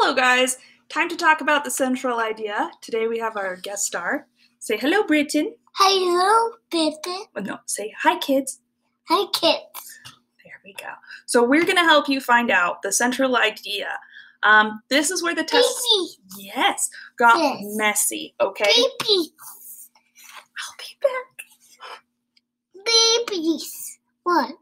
Hello guys, time to talk about the central idea. Today we have our guest star. Say hello, Britton. Hello, Britton. Oh, no, say hi, kids. Hi, kids. There we go. So we're going to help you find out the central idea. This is where the test got messy, okay? Babies. I'll be back. Babies. What?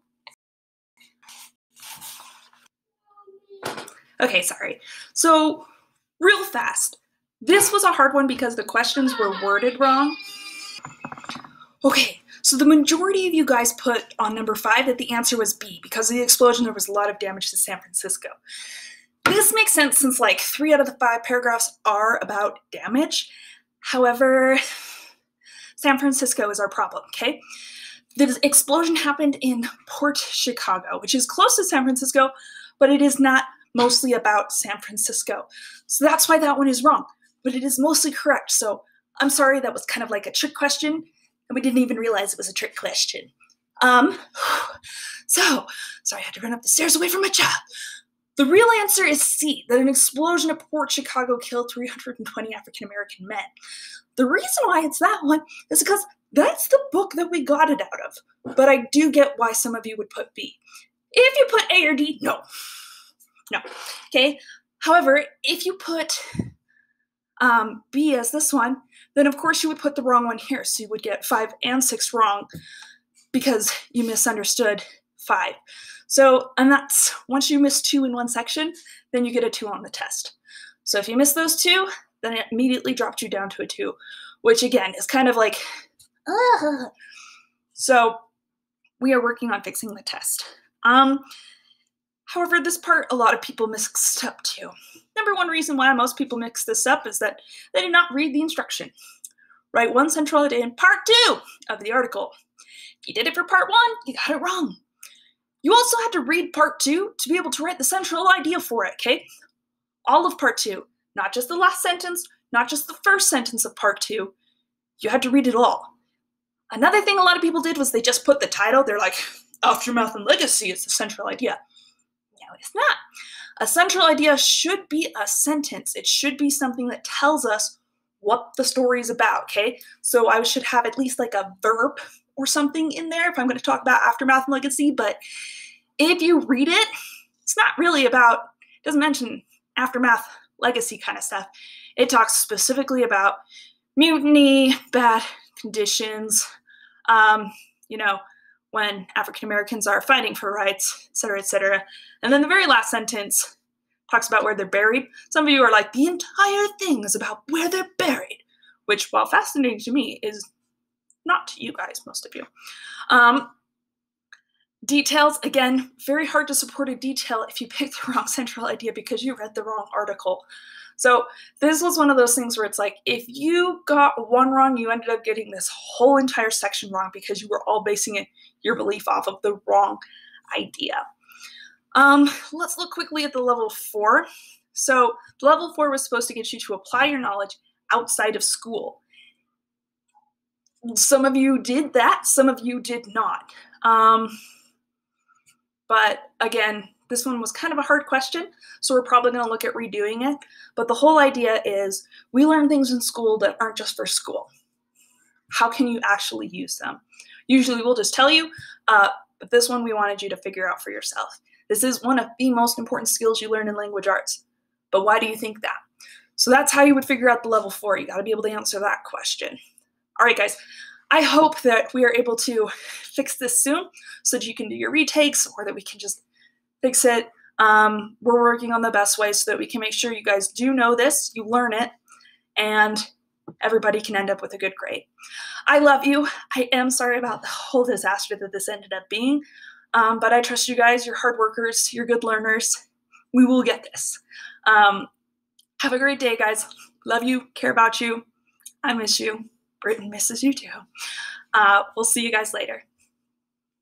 Okay, sorry. So, real fast. This was a hard one because the questions were worded wrong. Okay, so the majority of you guys put on number 5 that the answer was B. Because of the explosion, there was a lot of damage to San Francisco. This makes sense since like 3 out of the 5 paragraphs are about damage. However, San Francisco is our problem, okay? The explosion happened in Port Chicago, which is close to San Francisco, but it is not mostly about San Francisco. So that's why that one is wrong, but it is mostly correct. So I'm sorry, that was kind of like a trick question, and we didn't even realize it was a trick question. Sorry, I had to run up the stairs away from my child. The real answer is C, that an explosion at Port Chicago killed 320 African-American men. The reason why it's that one is because that's the book that we got it out of. But I do get why some of you would put B. If you put A or D, no. No, okay? However, if you put B as this one, then of course you would put the wrong one here. So you would get 5 and 6 wrong because you misunderstood 5. So, and that's, once you miss 2 in one section, then you get a 2 on the test. So if you miss those 2, then it immediately dropped you down to a 2, which again is kind of like, ugh. So we are working on fixing the test. However, this part, a lot of people mixed up too. Number 1 reason why most people mix this up is that they did not read the instruction. Write one central idea in part 2 of the article. If you did it for part 1, you got it wrong. You also had to read part 2 to be able to write the central idea for it, okay? All of part 2, not just the last sentence, not just the first sentence of part 2. You had to read it all. Another thing a lot of people did was they just put the title. They're like, Aftermath and Legacy is the central idea. No, it's not. A central idea should be a sentence. It should be something that tells us what the story is about, okay? So I should have at least like a verb or something in there if I'm going to talk about Aftermath and Legacy, but if you read it, it's not really about, it doesn't mention Aftermath, Legacy kind of stuff. It talks specifically about mutiny, bad conditions, when African Americans are fighting for rights, etc., etc. And then the very last sentence talks about where they're buried. Some of you are like, the entire thing is about where they're buried, which, while fascinating to me, is not to you guys, most of you. Details, again, very hard to support a detail if you pick the wrong central idea because you read the wrong article. So this was one of those things where it's like, if you got one wrong, you ended up getting this whole entire section wrong because you were all basing your belief off of the wrong idea. Let's look quickly at the level 4. So level 4 was supposed to get you to apply your knowledge outside of school. Some of you did that, some of you did not. But again, this one was kind of a hard question, so we're probably going to look at redoing it. But the whole idea is we learn things in school that aren't just for school. How can you actually use them? Usually we'll just tell you, but this one we wanted you to figure out for yourself. This is one of the most important skills you learn in language arts. But why do you think that? So that's how you would figure out the level 4. You got to be able to answer that question. All right, guys. I hope that we are able to fix this soon so that you can do your retakes or that we can just fix it. We're working on the best way so that we can make sure you guys do know this, you learn it, and everybody can end up with a good grade. I love you. I am sorry about the whole disaster that this ended up being, but I trust you guys. You're hard workers. You're good learners. We will get this. Have a great day, guys. Love you. Care about you. I miss you. Britain misses you too. We'll see you guys later.